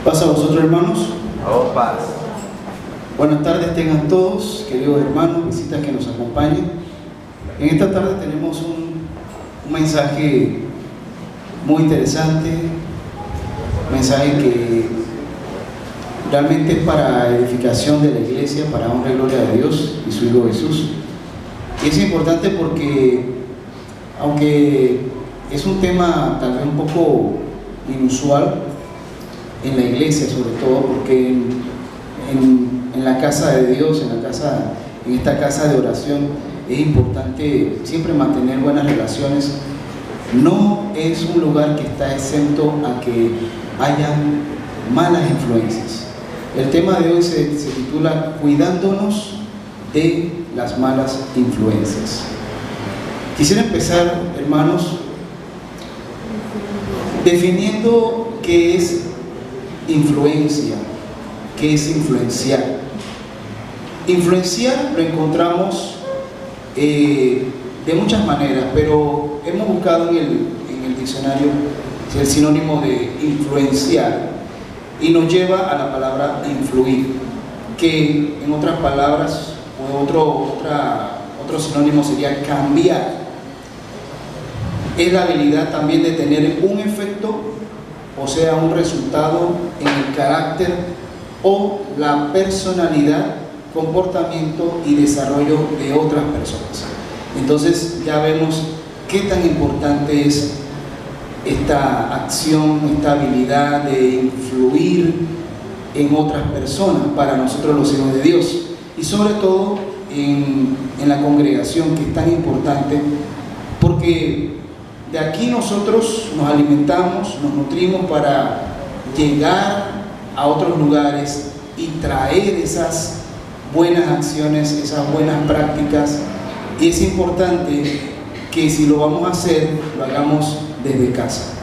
Paz a vosotros, hermanos. Oh, paz. Buenas tardes tengan todos, queridos hermanos, visitas que nos acompañen. En esta tarde tenemos un mensaje muy interesante, un mensaje que realmente es para edificación de la iglesia, para honra y gloria de Dios y su Hijo Jesús. Y es importante porque, aunque es un tema tal vez un poco inusual en la iglesia, sobre todo porque en la casa de Dios, en esta casa de oración, es importante siempre mantener buenas relaciones. No es un lugar que está exento a que haya malas influencias. El tema de hoy se titula Cuidándonos de las malas influencias. Quisiera empezar, hermanos, definiendo qué es influencia, qué es influenciar. Influenciar lo encontramos de muchas maneras, pero hemos buscado en el diccionario el sinónimo de influenciar y nos lleva a la palabra influir, que en otras palabras o otro sinónimo sería cambiar. Es la habilidad también de tener un efecto, o sea, un resultado en el carácter o la personalidad, comportamiento y desarrollo de otras personas. Entonces ya vemos qué tan importante es esta acción, esta habilidad de influir en otras personas para nosotros los hijos de Dios, y sobre todo en la congregación, que es tan importante, porque de aquí nosotros nos alimentamos, nos nutrimos para llegar a otros lugares y traer esas buenas acciones, esas buenas prácticas. Y es importante que si lo vamos a hacer, lo hagamos desde casa.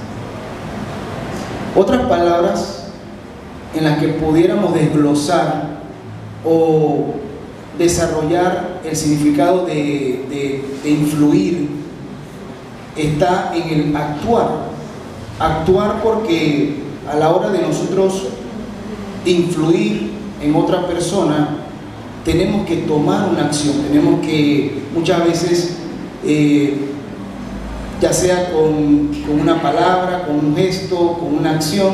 Otras palabras en las que pudiéramos desglosar o desarrollar el significado de influir está en el actuar. Actuar porque a la hora de nosotros influir en otra persona, tenemos que tomar una acción, tenemos que muchas veces, ya sea con una palabra, con un gesto, con una acción,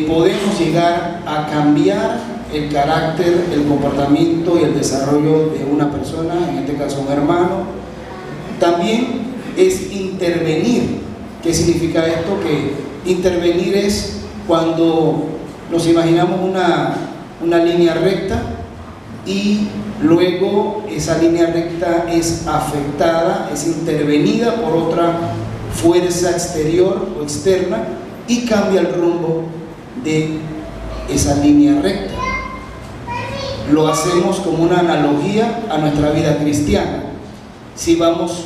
podemos llegar a cambiar el carácter, el comportamiento y el desarrollo de una persona, en este caso un hermano. También es intervenir. ¿Qué significa esto? Que intervenir es cuando nos imaginamos una línea recta y luego esa línea recta es afectada, es intervenida por otra fuerza exterior o externa y cambia el rumbo de esa línea recta. Lo hacemos como una analogía a nuestra vida cristiana. Si vamos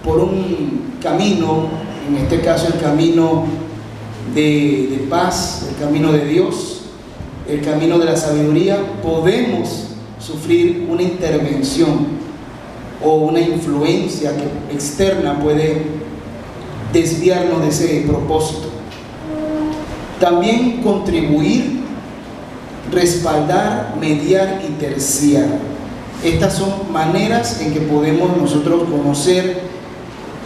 por un camino, en este caso el camino de paz, el camino de Dios, el camino de la sabiduría, podemos sufrir una intervención o una influencia externa puede desviarnos de ese propósito. También contribuir, respaldar, mediar y terciar. Estas son maneras en que podemos nosotros conocer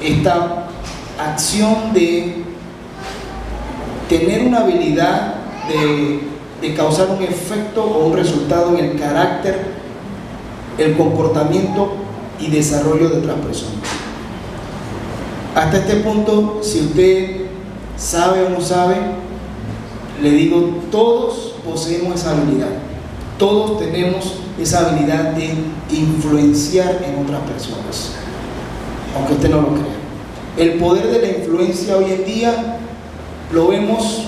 esta acción de tener una habilidad de causar un efecto o un resultado en el carácter, el comportamiento y desarrollo de otras personas. Hasta este punto, si usted sabe o no sabe, le digo, todos poseemos esa habilidad. Todos tenemos esa habilidad de influenciar en otras personas, aunque usted no lo crea. El poder de la influencia hoy en día lo vemos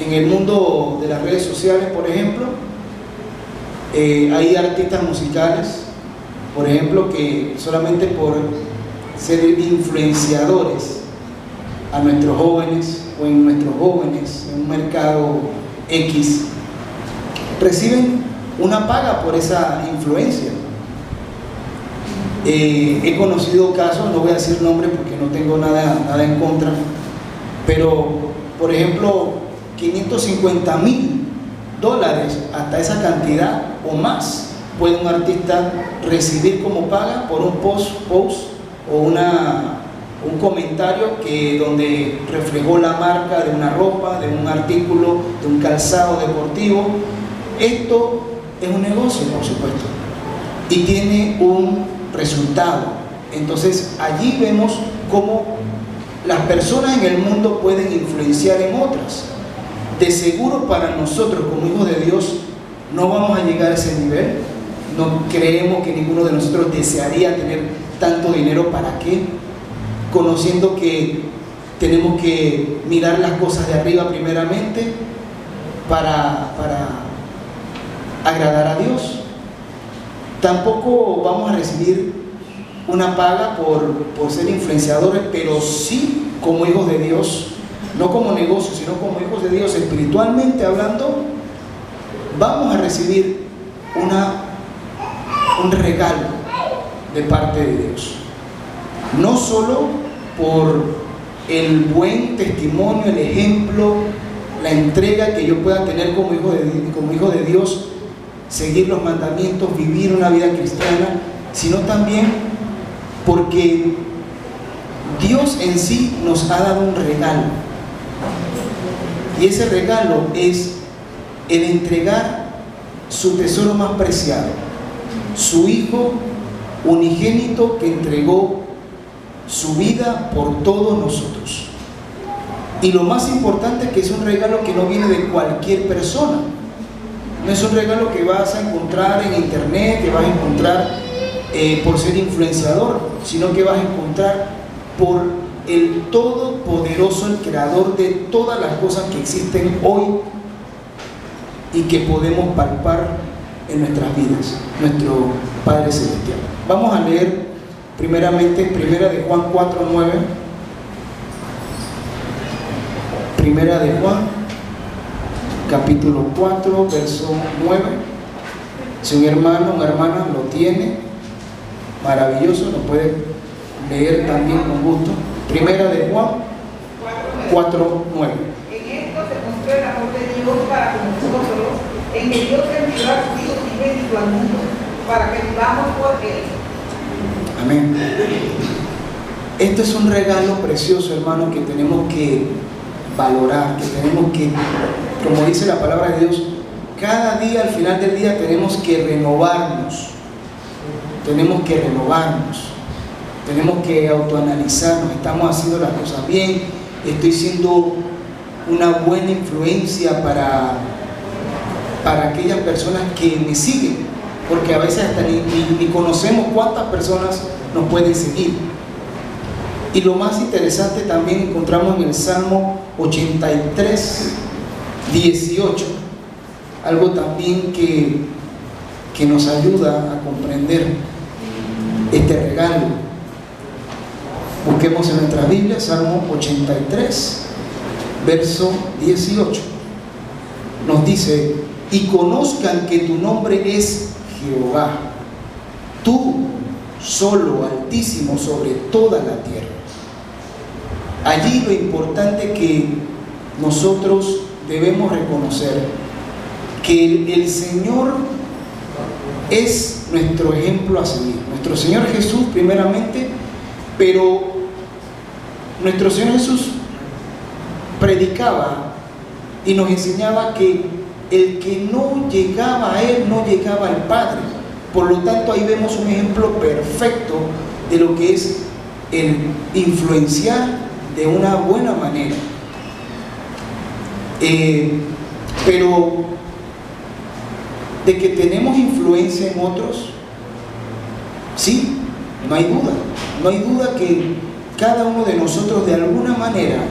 en el mundo de las redes sociales, por ejemplo. Hay artistas musicales, por ejemplo, que solamente por ser influenciadores a nuestros jóvenes o en nuestros jóvenes en un mercado X, reciben una paga por esa influencia. He conocido casos, no voy a decir nombres porque no tengo nada en contra, pero por ejemplo, $550,000, hasta esa cantidad o más, puede un artista recibir como paga por un post o un comentario donde reflejó la marca de una ropa, de un artículo, de un calzado deportivo. Esto es un negocio, por supuesto, y tiene un resultado. Entonces allí vemos cómo las personas en el mundo pueden influenciar en otras. De seguro para nosotros como hijos de Dios no vamos a llegar a ese nivel. No creemos que ninguno de nosotros desearía tener tanto dinero. ¿Para qué? Conociendo que tenemos que mirar las cosas de arriba primeramente para agradar a Dios. Tampoco vamos a recibir una paga por ser influenciadores, pero sí como hijos de Dios, no como negocio, sino como hijos de Dios, espiritualmente hablando, vamos a recibir un regalo de parte de Dios. No solo por el buen testimonio, el ejemplo, la entrega que yo pueda tener como hijo de Dios, seguir los mandamientos, vivir una vida cristiana, sino también porque Dios en sí nos ha dado un regalo. Y ese regalo es el entregar su tesoro más preciado, su Hijo unigénito, que entregó su vida por todos nosotros. Y lo más importante es que es un regalo que no viene de cualquier persona. No es un regalo que vas a encontrar en internet, que vas a encontrar por ser influenciador, sino que vas a encontrar por el Todopoderoso, el Creador de todas las cosas que existen hoy y que podemos palpar en nuestras vidas, nuestro Padre Celestial. Vamos a leer primeramente Primera de Juan 4:9. Primera de Juan, capítulo 4, verso 9. Si un hermano o una hermana lo tiene, maravilloso, lo puede leer también con gusto. Primera de Juan 4:9. En esto se mostró el amor de Dios para con nosotros, en que Dios envió a su Hijo unigénito al mundo, para que vivamos por Él. Amén. Esto es un regalo precioso, hermano, que tenemos que valorar, que tenemos que, como dice la palabra de Dios, cada día, al final del día, tenemos que renovarnos. Tenemos que renovarnos, tenemos que autoanalizarnos. ¿Estamos haciendo las cosas bien? ¿Estoy siendo una buena influencia para aquellas personas que me siguen? Porque a veces hasta ni conocemos cuántas personas nos pueden seguir. Y lo más interesante también encontramos en el Salmo 83:18, algo también que nos ayuda a comprender este regalo. Busquemos en nuestras Biblias, Salmo 83, verso 18. Nos dice: y conozcan que tu nombre es Jehová, tú solo, Altísimo sobre toda la tierra. Allí lo importante que nosotros debemos reconocer que el Señor es nuestro ejemplo a seguir, nuestro Señor Jesús primeramente, pero nuestro Señor Jesús predicaba y nos enseñaba que el que no llegaba a Él no llegaba al Padre. Por lo tanto, ahí vemos un ejemplo perfecto de lo que es el influenciar de una buena manera. Pero de que tenemos influencia en otros, sí, no hay duda. No hay duda que cada uno de nosotros de alguna manera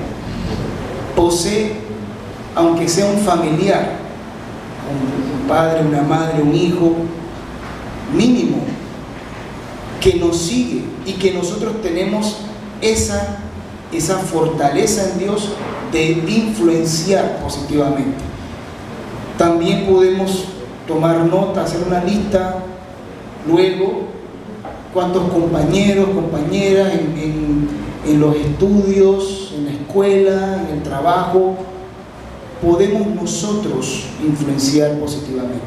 posee, aunque sea un familiar, un padre, una madre, un hijo, mínimo, que nos sigue y que nosotros tenemos esa fortaleza en Dios de influenciar positivamente. También podemos tomar nota, hacer una lista luego, cuántos compañeros, compañeras en los estudios, en la escuela, en el trabajo, podemos nosotros influenciar positivamente?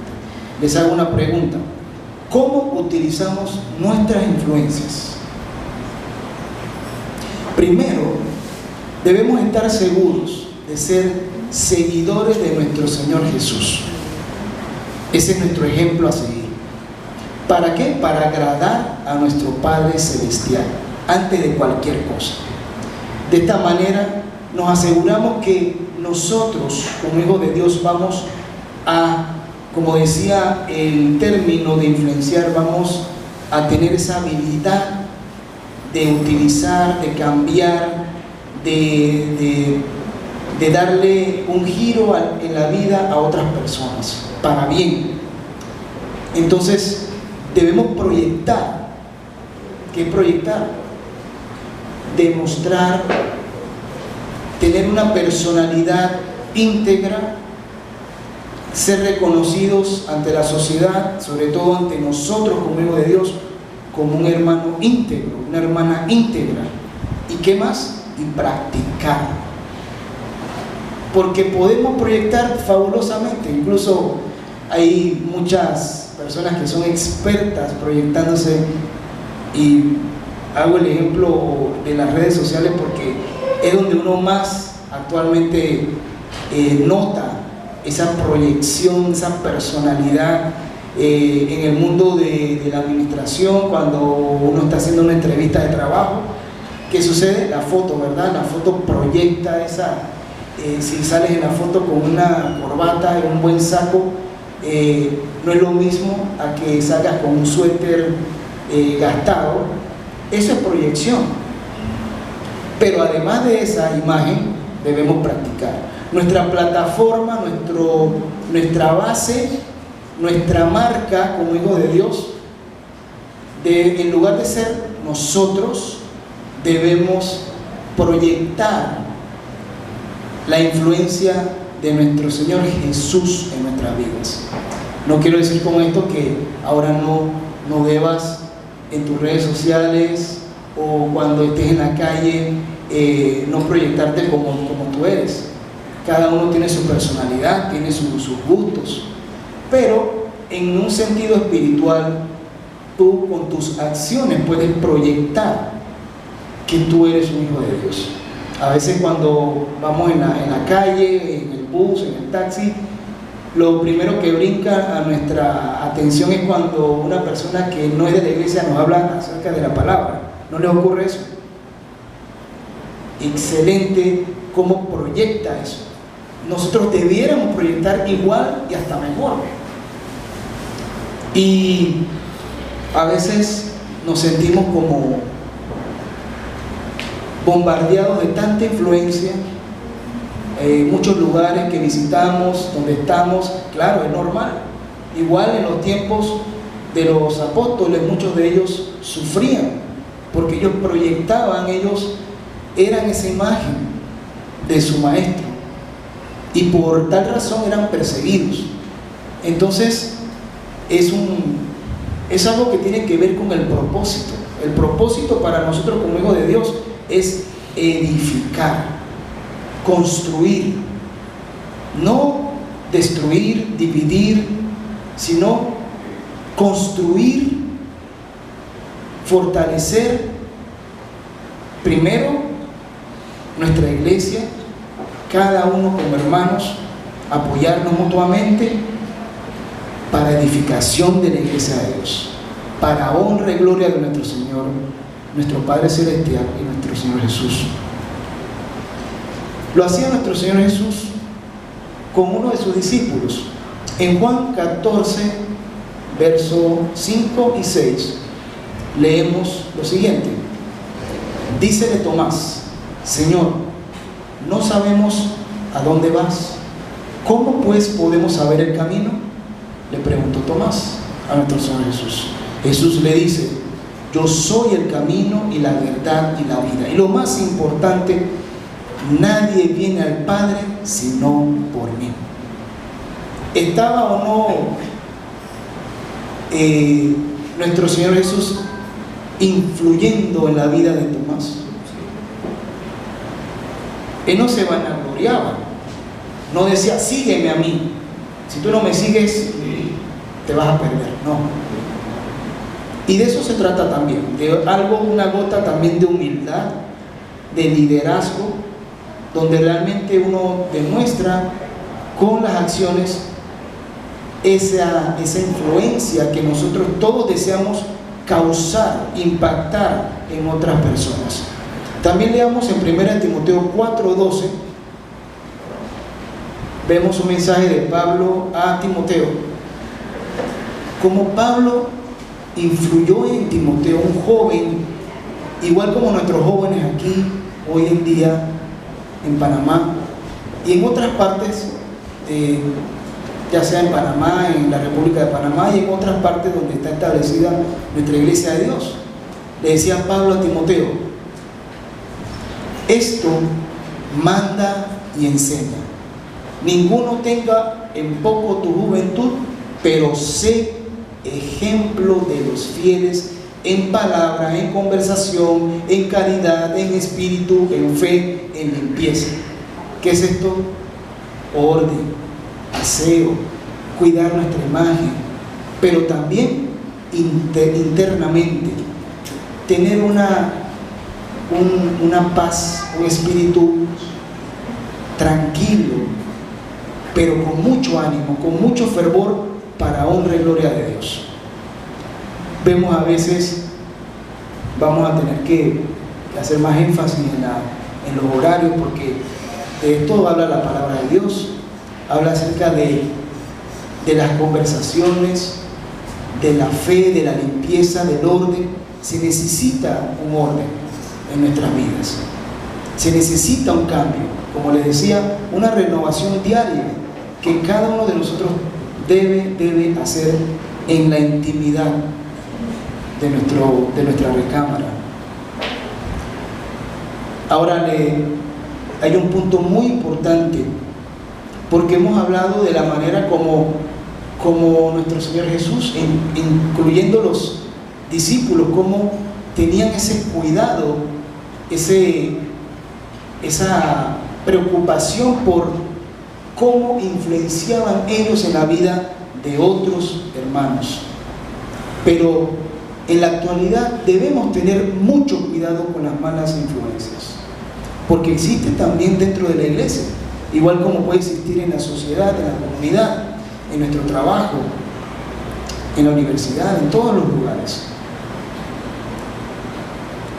Les hago una pregunta. ¿Cómo utilizamos nuestras influencias? Primero, debemos estar seguros de ser seguidores de nuestro Señor Jesús. Ese es nuestro ejemplo a seguir. ¿Para qué? Para agradar a nuestro Padre Celestial antes de cualquier cosa. De esta manera nos aseguramos que nosotros, como hijos de Dios, vamos a, como decía el término de influenciar, vamos a tener esa habilidad de utilizar, de cambiar, de darle un giro en la vida a otras personas, para bien. Entonces, debemos proyectar. ¿Qué proyectar? Demostrar, tener una personalidad íntegra, ser reconocidos ante la sociedad, sobre todo ante nosotros como hijos de Dios, como un hermano íntegro, una hermana íntegra. ¿Y qué más? Y practicar. Porque podemos proyectar fabulosamente. Incluso hay muchas personas que son expertas proyectándose, y hago el ejemplo de las redes sociales porque es donde uno más actualmente nota esa proyección, esa personalidad. En el mundo de la administración, cuando uno está haciendo una entrevista de trabajo, ¿qué sucede? La foto, ¿verdad? La foto proyecta esa, si sales en la foto con una corbata y un buen saco, no es lo mismo a que salgas con un suéter gastado. Eso es proyección. Pero además de esa imagen, debemos practicar. Nuestra plataforma, nuestra base, nuestra marca como hijos de Dios, en lugar de ser nosotros, debemos proyectar la influencia de nuestro Señor Jesús en nuestras vidas. No quiero decir con esto que ahora no debas en tus redes sociales o cuando estés en la calle no proyectarte como tú eres. Cada uno tiene su personalidad, tiene sus gustos, pero en un sentido espiritual, tú con tus acciones puedes proyectar que tú eres un hijo de Dios. A veces cuando vamos en la calle, en el bus, en el taxi, lo primero que brinca a nuestra atención es cuando una persona que no es de la iglesia nos habla acerca de la palabra. ¿No les ocurre eso? Excelente cómo proyecta eso. Nosotros debiéramos proyectar igual y hasta mejor. Y a veces nos sentimos como bombardeados de tanta influencia. Muchos lugares que visitamos, donde estamos, claro, es normal. Igual en los tiempos de los apóstoles, muchos de ellos sufrían, porque ellos proyectaban, ellos eran esa imagen de su maestro, y por tal razón eran perseguidos. Entonces, es algo que tiene que ver con el propósito. El propósito para nosotros como hijos de Dios es edificar, construir, no destruir, dividir, sino construir, fortalecer primero nuestra iglesia, cada uno como hermanos, apoyarnos mutuamente para edificación de la iglesia de Dios, para honra y gloria de nuestro Señor, nuestro Padre Celestial y nuestro Señor Jesús. Lo hacía nuestro Señor Jesús con uno de sus discípulos. En Juan 14, versos 5 y 6, leemos lo siguiente. Dícele Tomás: Señor, no sabemos a dónde vas. ¿Cómo pues podemos saber el camino? Le preguntó Tomás a nuestro Señor Jesús. Jesús le dice: yo soy el camino y la verdad y la vida. Y lo más importante, nadie viene al Padre sino por mí. ¿Estaba o no nuestro Señor Jesús influyendo en la vida de Tomás? Él no se vanagloriaba, No decía, sígueme a mí. Si tú no me sigues, te vas a perder. No. Y de eso se trata también, de algo, una gota también de humildad, de liderazgo, donde realmente uno demuestra con las acciones esa influencia que nosotros todos deseamos causar, impactar en otras personas. También leamos en 1 Timoteo 4:12, vemos un mensaje de Pablo a Timoteo, como Pablo influyó en Timoteo, un joven, igual como nuestros jóvenes aquí, hoy en día, en Panamá, y en otras partes, ya sea en Panamá, en la República de Panamá, y en otras partes donde está establecida nuestra Iglesia de Dios. Le decía Pablo a Timoteo, esto manda y enseña. Ninguno tenga en poco tu juventud, pero sé ejemplo de los fieles en palabra, en conversación, en caridad, en espíritu, en fe, en limpieza. ¿Qué es esto? Orden, aseo, cuidar nuestra imagen, pero también internamente tener una paz, un espíritu tranquilo, pero con mucho ánimo, con mucho fervor, para honra y gloria de Dios. Vemos a veces, vamos a tener que hacer más énfasis en los horarios, porque de esto habla la palabra de Dios, habla acerca de las conversaciones, de la fe, de la limpieza, del orden. Se necesita un orden en nuestras vidas, se necesita un cambio, como les decía, una renovación diaria que cada uno de nosotros debe hacer en la intimidad de nuestra recámara. Ahora hay un punto muy importante, porque hemos hablado de la manera como nuestro Señor Jesús, incluyendo los discípulos, cómo tenían ese cuidado, esa preocupación por cómo influenciaban ellos en la vida de otros hermanos. Pero en la actualidad debemos tener mucho cuidado con las malas influencias, porque existe también dentro de la iglesia, igual como puede existir en la sociedad, en la comunidad, en nuestro trabajo, en la universidad, en todos los lugares.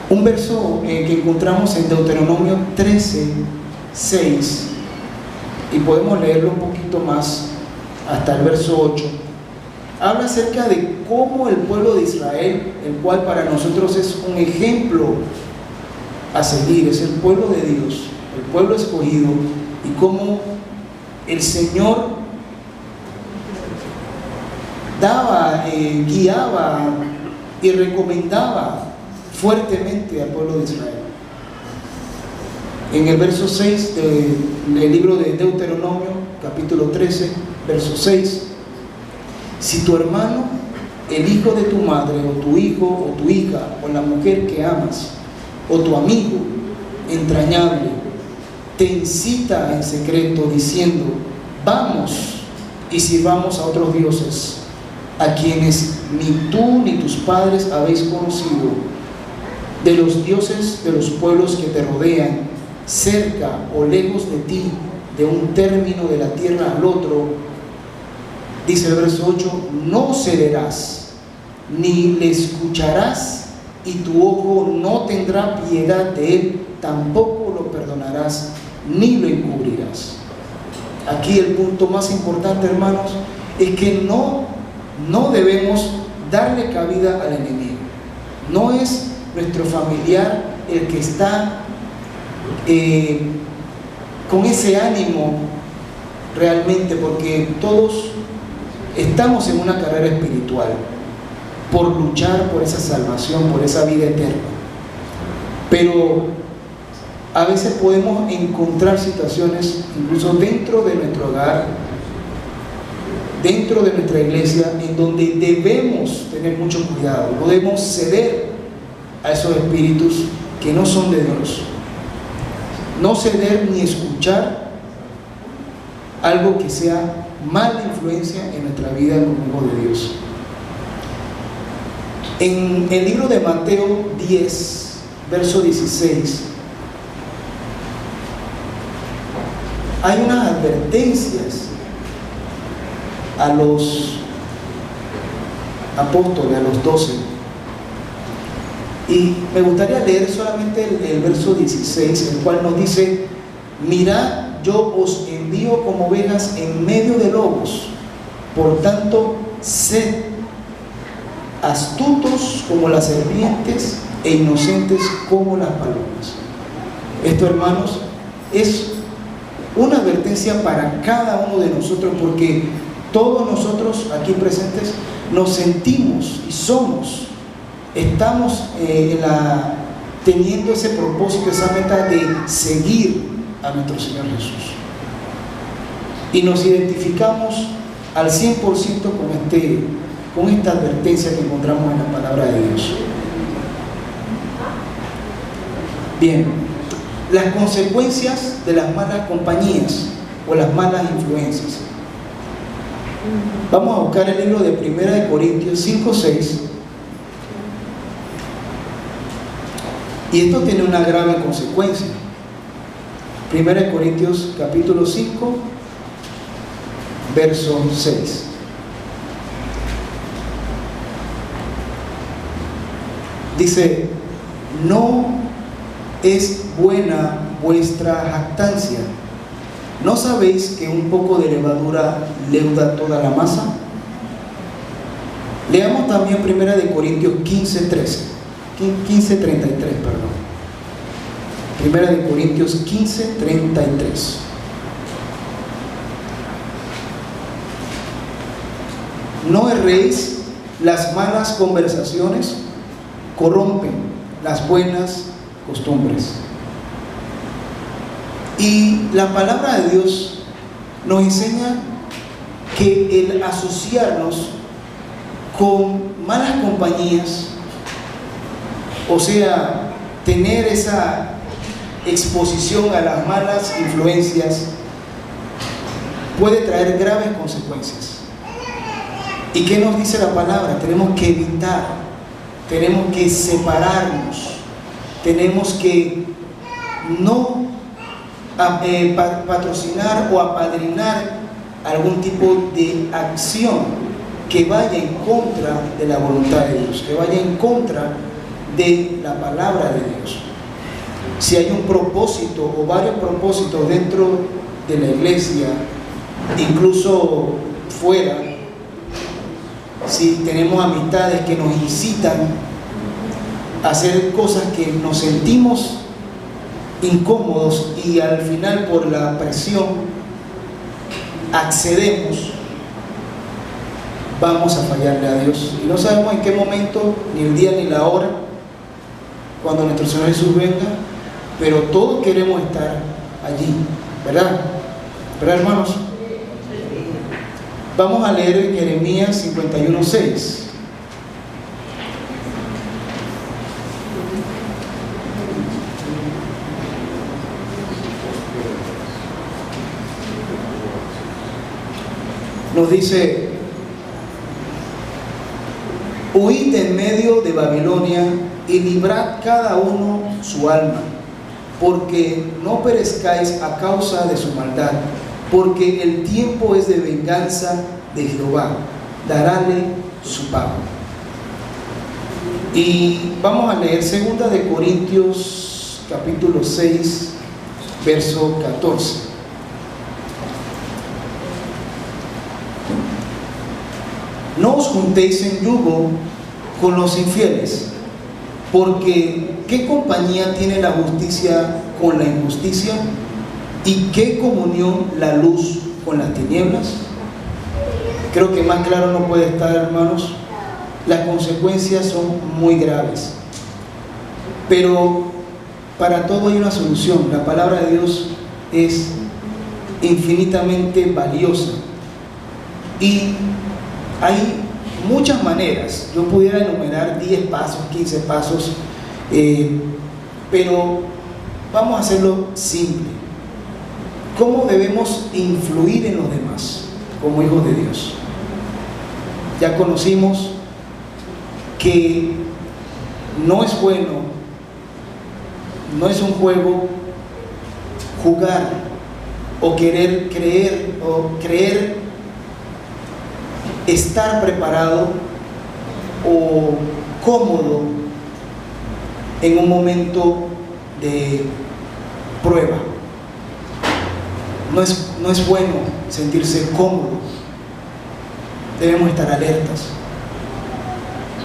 Un verso que encontramos en Deuteronomio 13:6, y podemos leerlo un poquito más hasta el verso 8, habla acerca de cómo el pueblo de Israel, el cual para nosotros es un ejemplo a seguir, es el pueblo de Dios, el pueblo escogido, y cómo el Señor daba, guiaba y recomendaba fuertemente al pueblo de Israel. En el verso 6 del libro de Deuteronomio, capítulo 13, verso 6, si tu hermano, el hijo de tu madre, o tu hijo, o tu hija, o la mujer que amas, o tu amigo entrañable, te incita en secreto diciendo, vamos y sirvamos a otros dioses, a quienes ni tú ni tus padres habéis conocido, de los dioses de los pueblos que te rodean, cerca o lejos de ti, de un término de la tierra al otro, dice el verso 8, no cederás, ni le escucharás, y tu ojo no tendrá piedad de él, tampoco lo perdonarás, ni lo encubrirás. Aquí el punto más importante, hermanos, es que no debemos darle cabida al enemigo. No es nuestro familiar el que está con ese ánimo realmente, porque todos estamos en una carrera espiritual por luchar por esa salvación, por esa vida eterna, pero a veces podemos encontrar situaciones incluso dentro de nuestro hogar, dentro de nuestra iglesia, en donde debemos tener mucho cuidado, no debemos ceder a esos espíritus que no son de Dios. No ceder ni escuchar algo que sea mala influencia en nuestra vida como hijos de Dios. En el libro de Mateo 10, verso 16, hay unas advertencias a los apóstoles, a los 12. Y me gustaría leer solamente el verso 16, el cual nos dice: mirad, yo os envío como ovejas en medio de lobos, por tanto, sed astutos como las serpientes e inocentes como las palomas. Esto, hermanos, es una advertencia para cada uno de nosotros, porque todos nosotros aquí presentes nos sentimos y estamos teniendo ese propósito, esa meta de seguir a nuestro Señor Jesús, y nos identificamos al 100% con esta advertencia que encontramos en la palabra de Dios. Bien, las consecuencias de las malas compañías o las malas influencias. Vamos a buscar el libro de 1 Corintios 5:6. Y esto tiene una grave consecuencia. 1 Corintios capítulo 5, verso 6. Dice: no es buena vuestra jactancia. ¿No sabéis que un poco de levadura leuda toda la masa? Leamos también 1 Corintios 15:33, perdón. 1 Corintios 15:33. No erréis, las malas conversaciones corrompen las buenas costumbres. Y la palabra de Dios nos enseña que el asociarnos con malas compañías, o sea, tener esa exposición a las malas influencias, puede traer graves consecuencias. ¿Y qué nos dice la palabra? Tenemos que evitar, tenemos que separarnos, tenemos que no patrocinar o apadrinar algún tipo de acción que vaya en contra de la voluntad de Dios, que vaya en contra de la palabra de Dios. Si hay un propósito o varios propósitos dentro de la iglesia, incluso fuera, si tenemos amistades que nos incitan a hacer cosas que nos sentimos incómodos y al final por la presión accedemos, vamos a fallarle a Dios. Y no sabemos en qué momento, ni el día ni la hora, cuando nuestro Señor Jesús venga, pero todos queremos estar allí, ¿verdad? ¿Verdad, hermanos? Vamos a leer en Jeremías 51:6. Nos dice: huid en medio de Babilonia y librad cada uno su alma, porque no perezcáis a causa de su maldad, porque el tiempo es de venganza de Jehová, darále su pago. Y vamos a leer 2 de Corintios capítulo 6, verso 14. No os juntéis en yugo con los infieles, porque ¿qué compañía tiene la justicia con la injusticia? ¿Y qué comunión la luz con las tinieblas? Creo que más claro no puede estar, hermanos. Las consecuencias son muy graves, pero para todo hay una solución. La palabra de Dios es infinitamente valiosa y hay muchas maneras. Yo pudiera enumerar 10 pasos, 15 pasos, pero vamos a hacerlo simple. ¿Cómo debemos influir en los demás como hijos de Dios? Ya conocimos que no es bueno, no es un juego jugar o querer creer estar preparado o cómodo en un momento de prueba. No es bueno sentirse cómodo. Debemos estar alertas.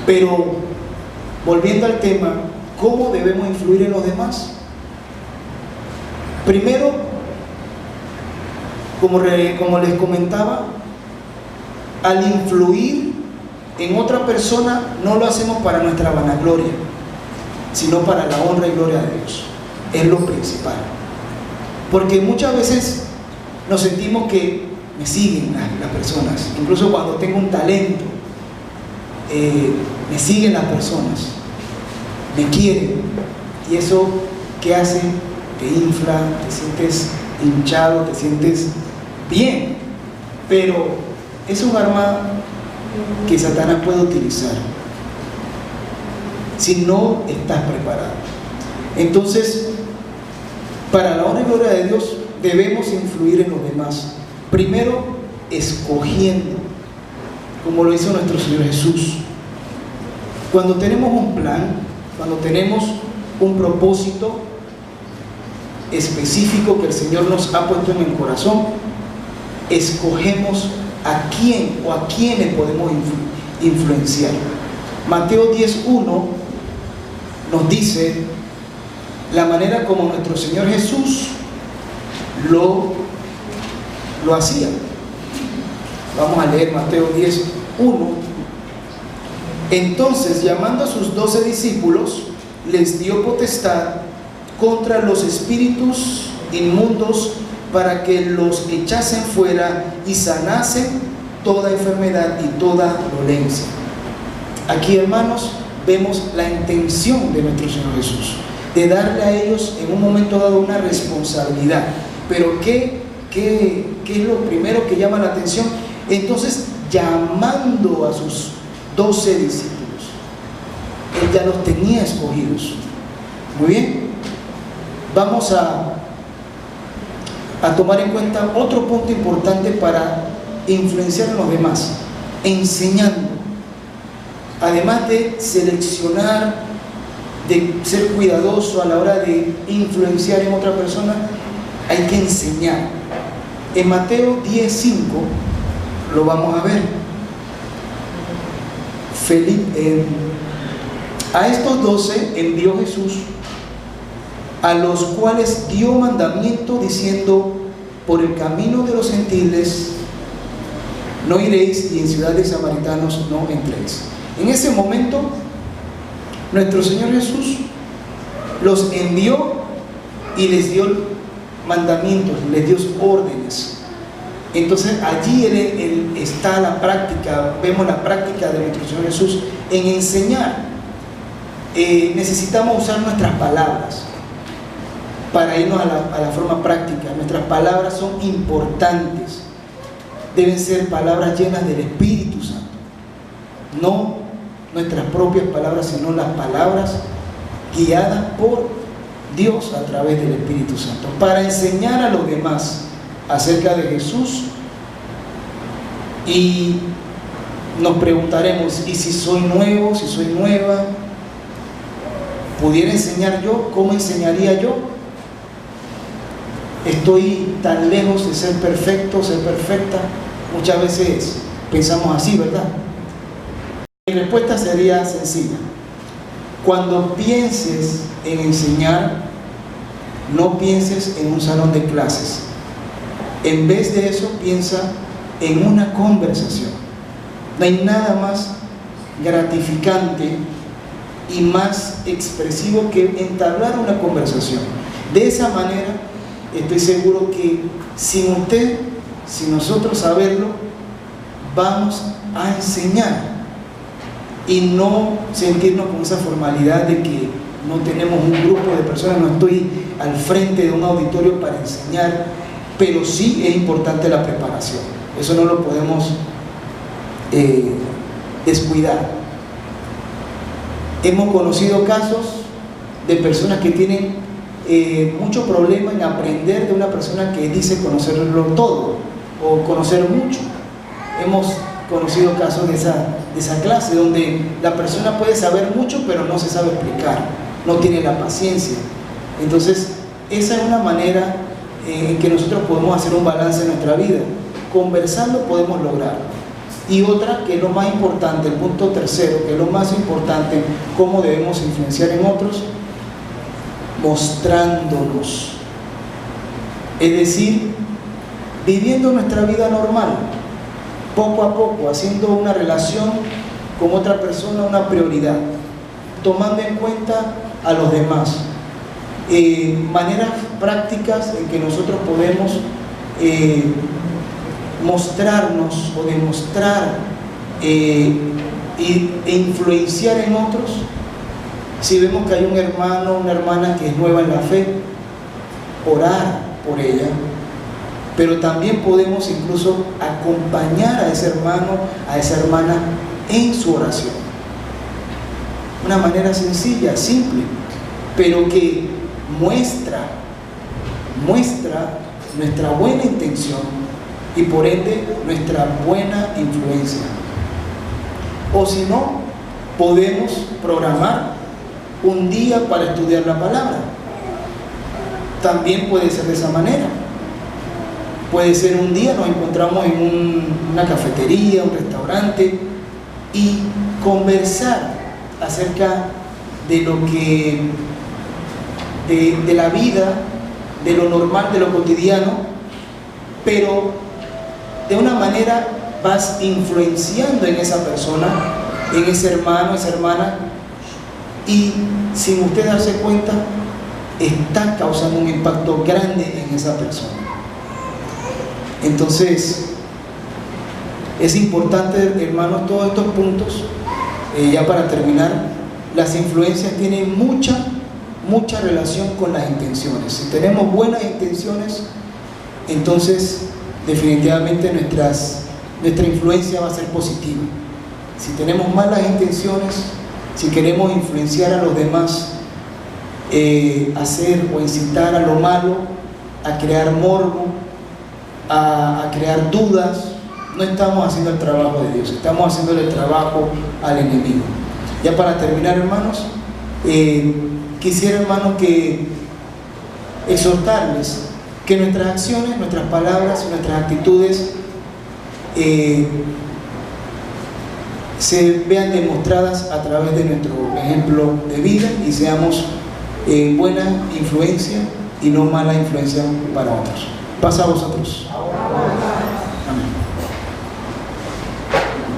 Pero, volviendo al tema, ¿cómo debemos influir en los demás? Primero, como les comentaba, al influir en otra persona no lo hacemos para nuestra vanagloria, sino para la honra y gloria de Dios. Es lo principal. Porque muchas veces nos sentimos que me siguen las personas, incluso cuando tengo un talento, me siguen las personas, me quieren, y eso ¿qué hace? Te infla, te sientes hinchado, te sientes bien, pero es un arma que Satanás puede utilizar si no estás preparado. Entonces, para la honra y gloria de Dios debemos influir en los demás, primero escogiendo, como lo hizo nuestro Señor Jesús. Cuando tenemos un plan, cuando tenemos un propósito específico que el Señor nos ha puesto en el corazón, escogemos a quién o a quiénes podemos influenciar. Mateo 10:1 nos dice la manera como nuestro Señor Jesús lo hacía. Vamos a leer Mateo 10:1. Entonces, llamando a sus 12 discípulos, les dio potestad contra los espíritus inmundos para que los echasen fuera y sanasen toda enfermedad y toda dolencia. Aquí, hermanos, vemos la intención de nuestro Señor Jesús, de darle a ellos en un momento dado una responsabilidad. Pero ¿qué es lo primero que llama la atención? Entonces, llamando a sus 12 discípulos, Él ya los tenía escogidos. Muy bien, vamos a tomar en cuenta otro punto importante para influenciar a los demás: enseñando. Además de seleccionar, de ser cuidadoso a la hora de influenciar en otra persona, hay que enseñar. En Mateo 10:5 lo vamos a ver. A estos 12 envió Jesús, a los cuales dio mandamiento diciendo: por el camino de los gentiles no iréis, y en ciudades samaritanos no entréis. En ese momento nuestro Señor Jesús los envió y les dio mandamientos, les dio órdenes. Entonces allí está la práctica, vemos la práctica de nuestro Señor Jesús en enseñar. Necesitamos usar nuestras palabras para irnos a la forma práctica. Nuestras palabras son importantes, deben ser palabras llenas del Espíritu Santo, no nuestras propias palabras, sino las palabras guiadas por Dios a través del Espíritu Santo, para enseñar a los demás acerca de Jesús. Y nos preguntaremos: ¿y si soy nuevo, si soy nueva? ¿Pudiera enseñar yo? ¿Cómo enseñaría yo? ¿Estoy tan lejos de ser perfecto, ser perfecta? Muchas veces pensamos así, ¿verdad? Mi respuesta sería sencilla: cuando pienses en enseñar, no pienses en un salón de clases. En vez de eso, piensa en una conversación. No hay nada más gratificante y más expresivo que entablar una conversación. De esa manera, estoy seguro que sin usted, sin nosotros saberlo, vamos a enseñar y no sentirnos con esa formalidad de que no tenemos un grupo de personas, no estoy al frente de un auditorio para enseñar. pero sí es importante la preparación. Eso no lo podemos descuidar. Hemos conocido casos de personas que tienen mucho problema en aprender de una persona que dice conocerlo todo o conocer mucho. Hemos conocido casos de esa clase, donde la persona puede saber mucho pero no se sabe explicar, no tiene la paciencia. Entonces esa es una manera en que nosotros podemos hacer un balance en nuestra vida. Conversando podemos lograrlo. Y otra, que es lo más importante, el punto tercero, que es lo más importante, cómo debemos influenciar en otros, mostrándonos. Es decir, viviendo nuestra vida normal, poco a poco, haciendo una relación con otra persona una prioridad, tomando en cuenta a los demás. Maneras prácticas en que nosotros podemos mostrarnos o demostrar e influenciar en otros. Si vemos que hay un hermano o una hermana que es nueva en la fe, orar por ella, pero también podemos incluso acompañar a ese hermano, a esa hermana en su oración. Una manera sencilla, simple, pero que muestra nuestra buena intención y por ende nuestra buena influencia. O si no, podemos programar un día para estudiar la palabra. También puede ser de esa manera. Puede ser un día, nos encontramos en una cafetería, un restaurante, y conversar acerca de lo que de la vida, de lo normal, de lo cotidiano, pero de una manera vas influenciando en esa persona, en ese hermano, esa hermana, y sin usted darse cuenta está causando un impacto grande en esa persona. Entonces es importante, hermanos, todos estos puntos. Ya para terminar, las influencias tienen mucha relación con las intenciones. Si tenemos buenas intenciones, entonces definitivamente nuestra influencia va a ser positiva. Si tenemos malas intenciones, si queremos influenciar a los demás, hacer o incitar a lo malo, a crear morbo, a crear dudas, no estamos haciendo el trabajo de Dios, estamos haciendo el trabajo al enemigo. Ya para terminar, hermanos, quisiera, hermanos, que exhortarles que nuestras acciones, nuestras palabras, nuestras actitudes se vean demostradas a través de nuestro ejemplo de vida y seamos buena influencia y no mala influencia para otros. Pasa a vosotros.